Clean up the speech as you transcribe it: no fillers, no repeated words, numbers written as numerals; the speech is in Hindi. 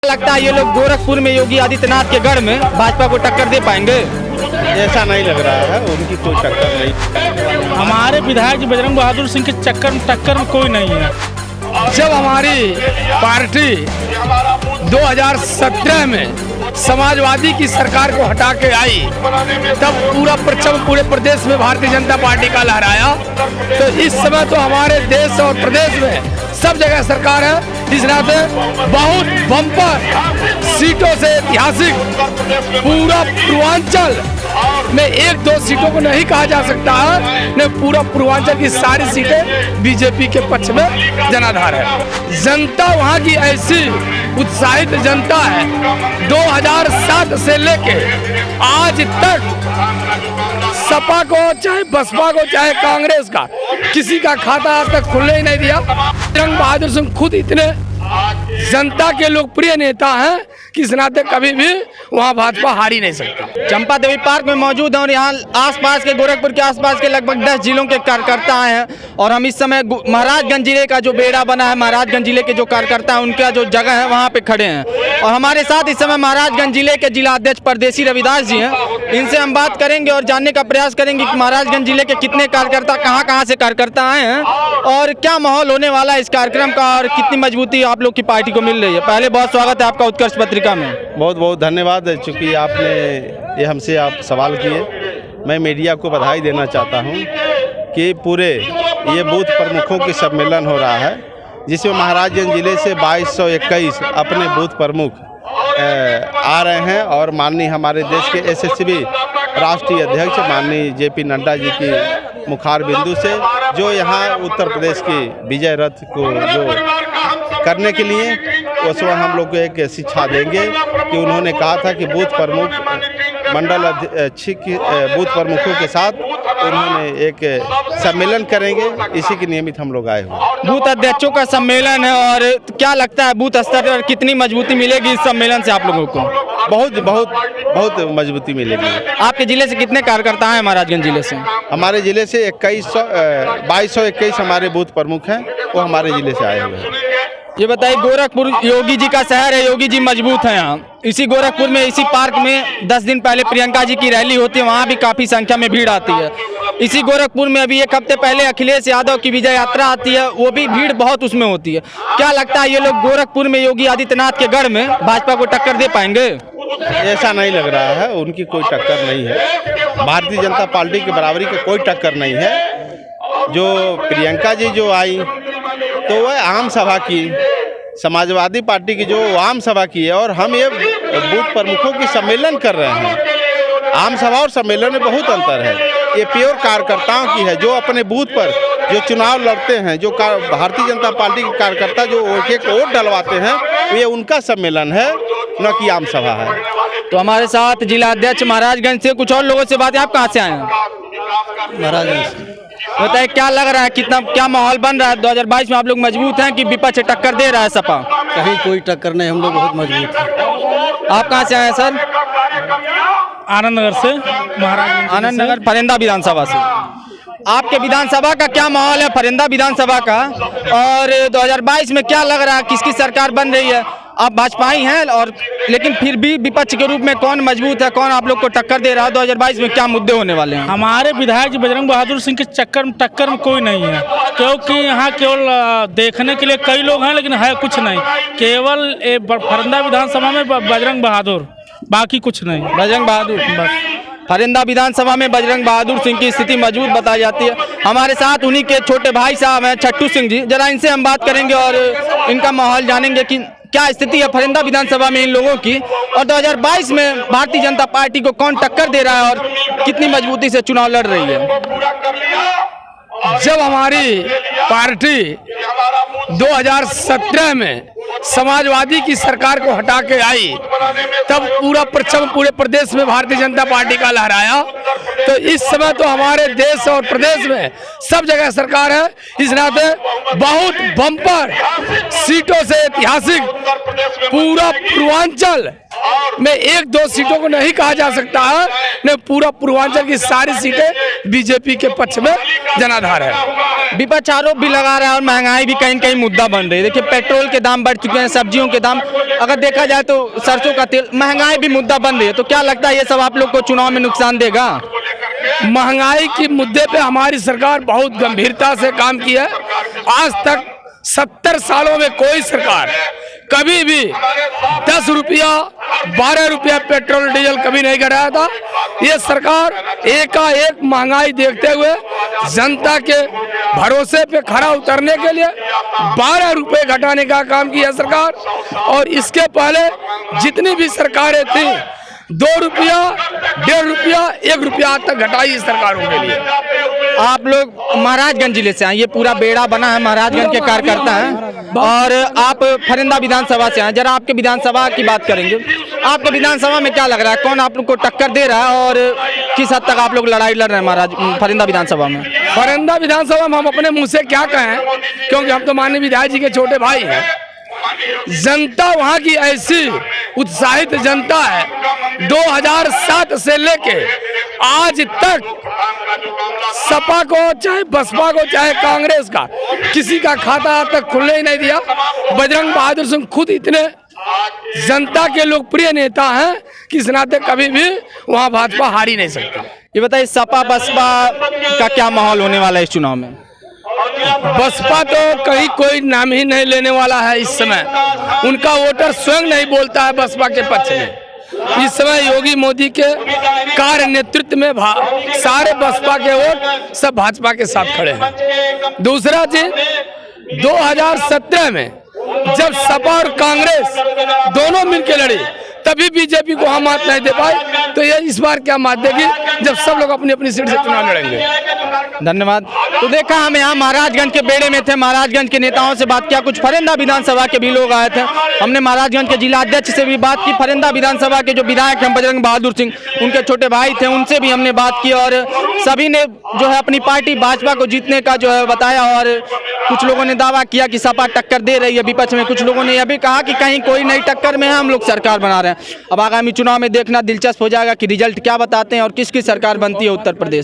लगता है ये लोग गोरखपुर में योगी आदित्यनाथ के गढ़ में भाजपा को टक्कर दे पाएंगे? ऐसा नहीं लग रहा है, उनकी कोई टक्कर नहीं। हमारे विधायक जी बजरंग बहादुर सिंह के टक्कर में कोई नहीं है। जब हमारी पार्टी 2017 में समाजवादी की सरकार को हटा के आई, तब पूरा परचम पूरे प्रदेश में भारतीय जनता पार्टी का लहराया। तो इस समय तो हमारे देश और प्रदेश में सब जगह सरकार है। इस नाते बहुत बम्पर सीटों से ऐतिहासिक पूरा पूर्वांचल में 1-2 सीटों को नहीं कहा जा सकता है, ने पूरा पूर्वांचल की सारी सीटें बीजेपी के पक्ष में जनाधार है। जनता वहाँ की ऐसी उत्साहित जनता है, 2007 से लेके आज तक सपा को चाहे बसपा को चाहे कांग्रेस का किसी का खाता आज तक खुलने ही नहीं दिया। बजरंग बहादुर सिंह खुद इतने जनता के लोकप्रिय नेता हैं कि इस नाते कभी भी वहाँ भाजपा हार ही नहीं सकती। चंपा देवी पार्क में मौजूद हैं और यहाँ आसपास के गोरखपुर के आसपास के लगभग 10 जिलों के कार्यकर्ता आए हैं और हम इस समय महाराजगंज जिले का जो बेड़ा बना है, महाराजगंज जिले के जो कार्यकर्ता हैं उनका जो जगह है वहाँ पे खड़े हैं। और हमारे साथ इस समय महाराजगंज जिले के जिला अध्यक्ष परदेसी रविदास जी हैं। इनसे हम बात करेंगे और जानने का प्रयास करेंगे कि महाराजगंज जिले के कितने कार्यकर्ता कहाँ से कार्यकर्ता आए हैं और क्या माहौल होने वाला है इस कार्यक्रम का और कितनी मजबूती आप लोग की पार्टी को मिल रही है। पहले बहुत स्वागत है आपका उत्कर्ष पत्रिका में। बहुत बहुत धन्यवाद, चूँकि आपने ये हमसे आप सवाल किए। मैं मीडिया को बधाई देना चाहता हूँ कि पूरे ये बूथ प्रमुखों की सम्मेलन हो रहा है, जिसमें महाराजगंज जिले से 2221 अपने बूथ प्रमुख आ रहे हैं और माननीय हमारे देश के एसएसबी राष्ट्रीय अध्यक्ष माननीय जेपी नड्डा जी की मुखार बिंदु से जो यहाँ उत्तर प्रदेश की विजय रथ को जो करने के लिए उस समय हम लोग को एक शिक्षा देंगे कि उन्होंने कहा था कि बूथ प्रमुख मंडल अध्यक्ष बूथ प्रमुखों के साथ उन्होंने एक सम्मेलन करेंगे। इसी के नियमित हम लोग आए हुए। बूथ अध्यक्षों का सम्मेलन है और क्या लगता है बूथ स्तर पर कितनी मजबूती मिलेगी इस सम्मेलन से आप लोगों को? बहुत बहुत बहुत मजबूती मिलेगी। आपके जिले से कितने कार्यकर्ता हैं? महाराजगंज जिले से हमारे जिले से 2221 हमारे बूथ प्रमुख हैं, वो हमारे जिले से आए हुए हैं। ये बताइए, गोरखपुर योगी जी का शहर है, योगी जी मजबूत है यहाँ। इसी गोरखपुर में इसी पार्क में 10 दिन पहले प्रियंका जी की रैली होती है, वहाँ भी काफी संख्या में भीड़ आती है। इसी गोरखपुर में अभी 1 हफ्ते पहले अखिलेश यादव की विजय यात्रा आती है, वो भी भीड़ बहुत उसमें होती है। क्या लगता है ये लोग गोरखपुर में योगी आदित्यनाथ के गढ़ में भाजपा को टक्कर दे पाएंगे? ऐसा नहीं लग रहा है, उनकी कोई टक्कर नहीं है। भारतीय जनता पार्टी के बराबरी की कोई टक्कर नहीं है। जो प्रियंका जी जो आई तो वह आम सभा की, समाजवादी पार्टी की जो आम सभा की है, और हम ये बूथ प्रमुखों की सम्मेलन कर रहे हैं। आम सभा और सम्मेलन में बहुत अंतर है। ये प्योर कार्यकर्ताओं की है, जो अपने बूथ पर जो चुनाव लड़ते हैं, जो भारतीय जनता पार्टी के कार्यकर्ता जो एक वोट डलवाते हैं, ये उनका सम्मेलन है, न कि आम सभा है। तो हमारे साथ जिला अध्यक्ष महाराजगंज से कुछ और लोगों से बात है। आप कहाँ से आए हैं? महाराजगंज से। बताइए, क्या लग रहा है, क्या माहौल बन रहा है? 2022 में आप लोग मजबूत हैं कि विपक्ष टक्कर दे रहा है सपा? कहीं कोई टक्कर नहीं, हम लोग बहुत मजबूत हैं। आप कहाँ से आए हैं सर? आनंद नगर से। महाराज आनंद नगर फरेंदा विधानसभा से। आपके विधानसभा का क्या माहौल है, फरेंदा विधानसभा का, और 2022 में क्या लग रहा है किसकी सरकार बन रही है? आप भाजपा ही हैं, और लेकिन फिर भी विपक्ष के रूप में कौन मजबूत है, कौन आप लोग को टक्कर दे रहा है? 2022 में क्या मुद्दे होने वाले हैं? हमारे विधायक जी बजरंग बहादुर सिंह के टक्कर में कोई नहीं है, क्योंकि यहाँ केवल देखने के लिए कई लोग हैं, लेकिन है कुछ नहीं। केवल फरेंदा विधानसभा में बजरंग बहादुर, बाकी कुछ नहीं। बजरंग बहादुर बस। फरेंदा विधानसभा में बजरंग बहादुर सिंह की स्थिति मजबूत बताई जाती है। हमारे साथ उन्हीं के छोटे भाई साहब हैं छट्टू सिंह जी, जरा इनसे हम बात करेंगे और इनका माहौल जानेंगे कि क्या स्थिति है फरेंदा विधानसभा में इन लोगों की, और 2022 में भारतीय जनता पार्टी को कौन टक्कर दे रहा है और कितनी मजबूती से चुनाव लड़ रही है। जब हमारी पार्टी 2017 में समाजवादी की सरकार को हटा के आई, तब पूरा परचम पूरे प्रदेश में भारतीय जनता पार्टी का लहराया। तो इस समय तो हमारे देश और प्रदेश में सब जगह सरकार है। इस नाते बहुत बम्पर सीटों से ऐतिहासिक पूरा पूर्वांचल में 1-2 सीटों को नहीं कहा जा सकता है, नहीं पूरा पूर्वांचल की सारी सीटें बीजेपी के पक्ष में जनाधार है। विपक्ष आरोप भी लगा रहा है और महंगाई भी कहीं कहीं मुद्दा बन रही है। देखिए पेट्रोल के दाम बढ़ चुके हैं, सब्जियों के दाम अगर देखा जाए तो सरसों का तेल, महंगाई भी मुद्दा बन रही है। तो क्या लगता है ये सब आप लोग को चुनाव में नुकसान देगा? महंगाई के मुद्दे पे हमारी सरकार बहुत गंभीरता से काम किया है। आज तक 70 सालों में कोई सरकार कभी भी 10 रुपया 12 रुपया पेट्रोल डीजल कभी नहीं घटाया था। ये सरकार एकाएक महंगाई देखते हुए जनता के भरोसे पे खड़ा उतरने के लिए 12 रुपए घटाने का काम किया सरकार। और इसके पहले जितनी भी सरकारें थी 2 रुपया 1.5 रुपया 1 रुपया आज तक घटाई इस सरकारों के लिए। आप लोग महाराजगंज जिले से हैं, ये पूरा बेड़ा बना है, महाराजगंज के कार्यकर्ता हैं और आप फरिंदा विधानसभा से हैं। जरा आपके विधानसभा की बात करेंगे। आपके विधानसभा में क्या लग रहा है, कौन आप लोग को टक्कर दे रहा है और किस हद तक आप लोग लड़ाई लड़ रहे हैं फरिंदा विधानसभा में? फरिंदा विधानसभा में हम अपने मुंह से क्या कहें, क्योंकि हम तो माननीय विधायक जी के छोटे भाई हैं। जनता वहाँ की ऐसी उत्साहित जनता है, 2007 से लेके आज तक सपा को चाहे बसपा को चाहे कांग्रेस का किसी का खाता आज तक खुलने ही नहीं दिया। बजरंग बहादुर सिंह खुद इतने जनता के लोकप्रिय नेता हैं कि इस नाते कभी भी वहाँ भाजपा हार ही नहीं सकती। ये बताइए सपा बसपा का क्या माहौल होने वाला है इस चुनाव में? बसपा तो कहीं कोई नाम ही नहीं लेने वाला है इस समय। उनका वोटर स्वयं नहीं बोलता है बसपा के पक्ष में। इस समय योगी मोदी के कार्य नेतृत्व में सारे बसपा के वोट सब भाजपा के साथ खड़े हैं। दूसरा चीज 2017 में जब सपा और कांग्रेस दोनों मिलकर लड़ी तभी बीजेपी को हम मात नहीं दे पाए, तो ये इस बार क्या मात देगी जब सब लोग अपनी अपनी सीट से चुनाव लड़ेंगे। धन्यवाद। तो देखा हम यहाँ महाराजगंज के बेड़े में थे, महाराजगंज के नेताओं से बात किया, कुछ फरिंदा विधानसभा के भी लोग आए थे। हमने महाराजगंज के जिला अध्यक्ष से भी बात की, फरिंदा विधानसभा के जो विधायक हैं बजरंग बहादुर सिंह उनके छोटे भाई थे, उनसे भी हमने बात की और सभी ने जो है अपनी पार्टी भाजपा को जीतने का जो है बताया। और कुछ लोगों ने दावा किया कि सपा टक्कर दे रही है विपक्ष में, कुछ लोगों ने यह भी कहा कि कहीं कोई नई टक्कर में है, हम लोग सरकार बना रहे हैं। अब आगामी चुनाव में देखना दिलचस्प हो जाएगा कि रिजल्ट क्या बताते हैं और किसकी सरकार बनती है उत्तर प्रदेश।